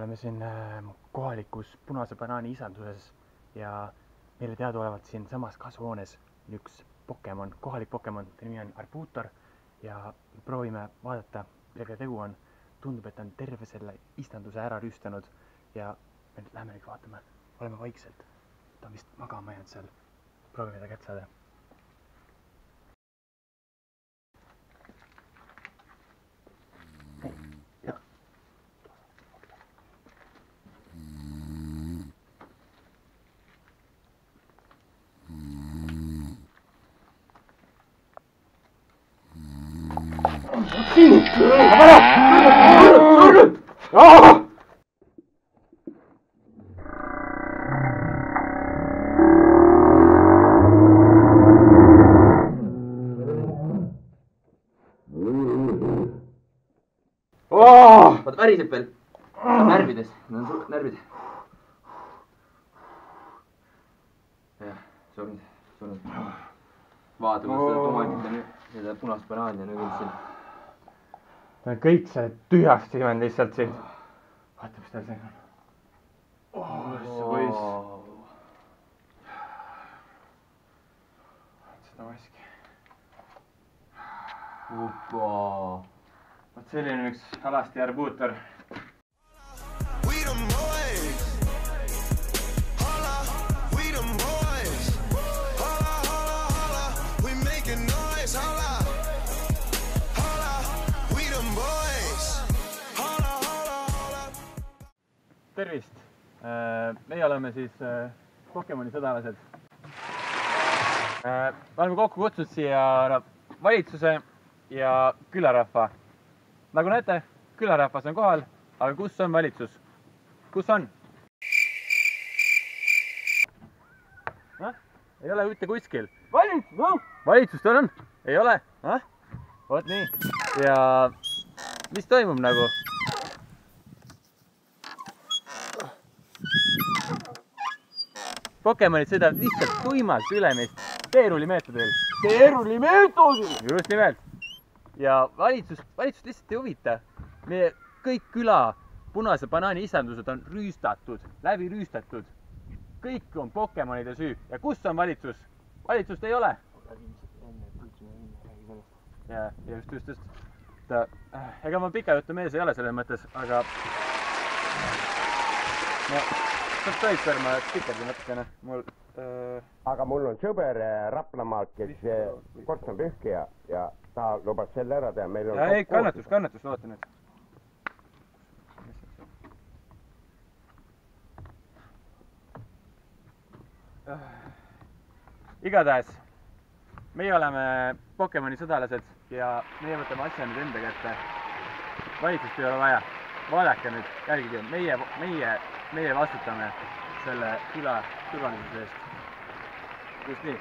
oleme siin kohalikus punase banaani isanduses ja meile teadaolevalt siin samas kasvuhoones üks Pokemon, kohalik Pokemon, ta nimi on Arbutor ja proovime vaadata, millega tegu on. Tundub, et ta on terve selle istanduse ära rüüstanud ja me nüüd lähme nüüd vaatame, oleme vaikselt. Ta on vist magama jäänud seal, proovime ta kätt saada. Vaata, väriseb veel. Närvides. Närvid. Jah, surnud. Vaatame seda tomatit ja seda punast banaani ja nüüd siin. Ta on kõik see tühjaks siimend lihtsalt siin. Vaata, mis tal see on. See poiss. Seda maski. Upaa. Vaat selline üks alasti Arbutor. Tervist! Meie oleme siis Pokemoni sõdalased. Me oleme kokku kutsunud siia valitsuse ja külarahva. Nagu näete, külarahvas on kohal, aga kus on valitsus? Kus on? Ei ole ütte kuskil. Valitsust on? Ei ole? Vot nii. Ja mis toimub nagu? Pokemonid sõidavad lihtsalt tuimalt üle meist teerullimeetodil. Teerullimeetodil? Just nimelt. Ja valitsust lihtsalt ei huvita. Meie kõik küla punase banaani isandused on rüüstatud, läbi rüüstatud. Kõik on Pokemonide süü. Ja kus on valitsus? Valitsust ei ole. Ja just. Ega ma pika juttu mees ei ole selles mõttes, aga... Kas tohiks veel ma spikerdi natukene? Aga mul on sõber Raplamaalt, kes kord on pühkija ja ta lubas selle ära teha. Ei, kannatus, loota nüüd. Igatahes, meie oleme Pokemoni sõdalased ja meie võtame asja nüüd enda kätte. Valitsust ei ole vaja. Vaadake nüüd, jälgige, meie vastutame selle küla turvalisuse eest. Just nii.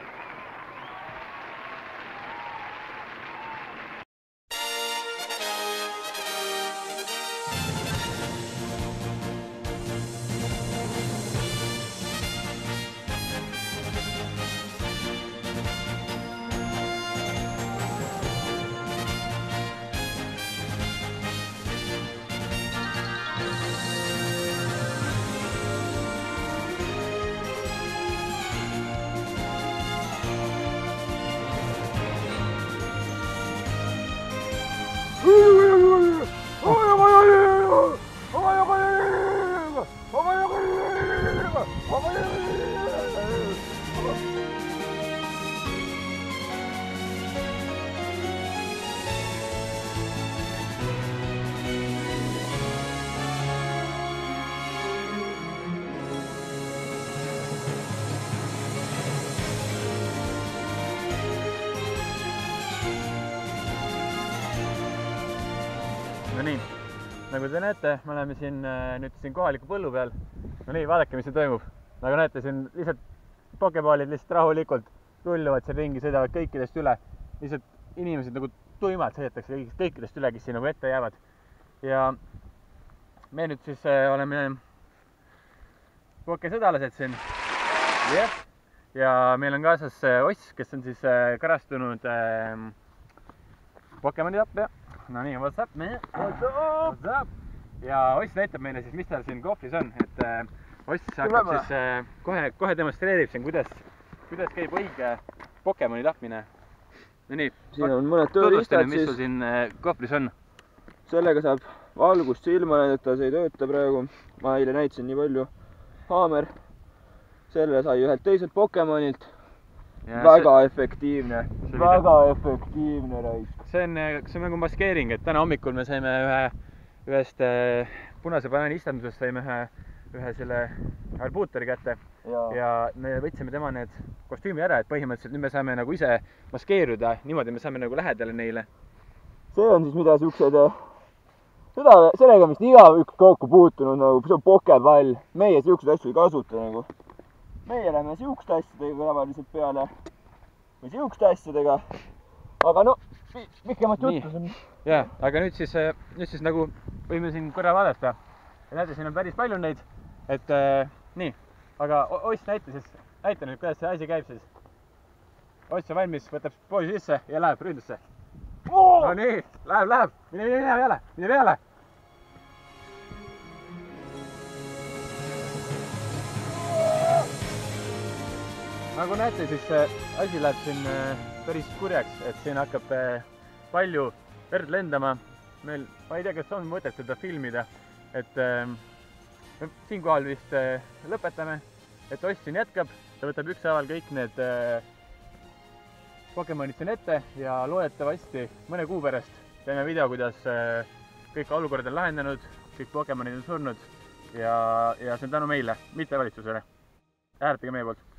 No nii, nagu te näete, me oleme siin kohaliku põllu peal. No nii, vaadake, mis siin toimub. Nagu näete, siin lihtsalt Pokeballid lihtsalt rahulikult rulluvad seal ringi, sõidavad kõikidest üle. Lihtsalt inimesed nagu tuimalt sõidetakse kõikidest üle, kes siin nagu ette jäävad. Ja me nüüd siis oleme Poke-sõdalased siin. Ja meil on kaasas Oss, kes on siis karastunud Pokemoni tapp. No nii, what's up, man? What's up? ja Oss näitab meile siis, mis tal siin kohvris on, et Oss hakkab siis kohe demonstreerib siin, kuidas käib õige Pokemoni tapmine. No nii, siin on mõned tööriistad mis sul siin kohvris on? Sellega saab valgust silma näidata, see ei tööta praegu. Ma eile näitasin nii palju. Haamer. Selle sai ühelt teiselt Pokemonilt. Väga efektiivne. Väga efektiivne raisk. See on nagu maskeering, et täna hommikul me saime ühest punase banaani istandusest saime ühe selle Arbuuteri kätte ja me võtsime tema need kostüümi ära, et põhimõtteliselt nüüd me saame nagu ise maskeeruda, niimoodi me saame nagu lähedale neile. See on siis mida siuksed, sellega vist igaüks kokku puutunud nagu, see on pokepall. Meie siukseid asju ei kasuta nagu. Meie lähme siukeste asjadega tavaliselt peale või siukeste asjadega, aga no pikemat juttu siin. Jaa, aga nüüd siis nagu võime siin korra vaadata. Näete, siin on päris palju neid, et nii, aga Oss näita nüüd, kuidas see asi käib siis. Oss on valmis, võtab poosi sisse ja läheb ründusse. No nii, läheb, mine peale. Nagu näete, siis asi läheb siin päris kurjaks, et siin hakkab palju verd lendama. Meil, ma ei tea, kas on mõtet seda filmida, et siinkohal vist lõpetame, et Oss siin jätkab, ta võtab ükshaaval kõik need Pokemonid siin ette ja loodetavasti mõne kuu pärast teeme video, kuidas kõik olukord on lahendanud, kõik Pokemonid on surnud ja see on tänu meile, mitte valitsusele. Hääletage meie poolt.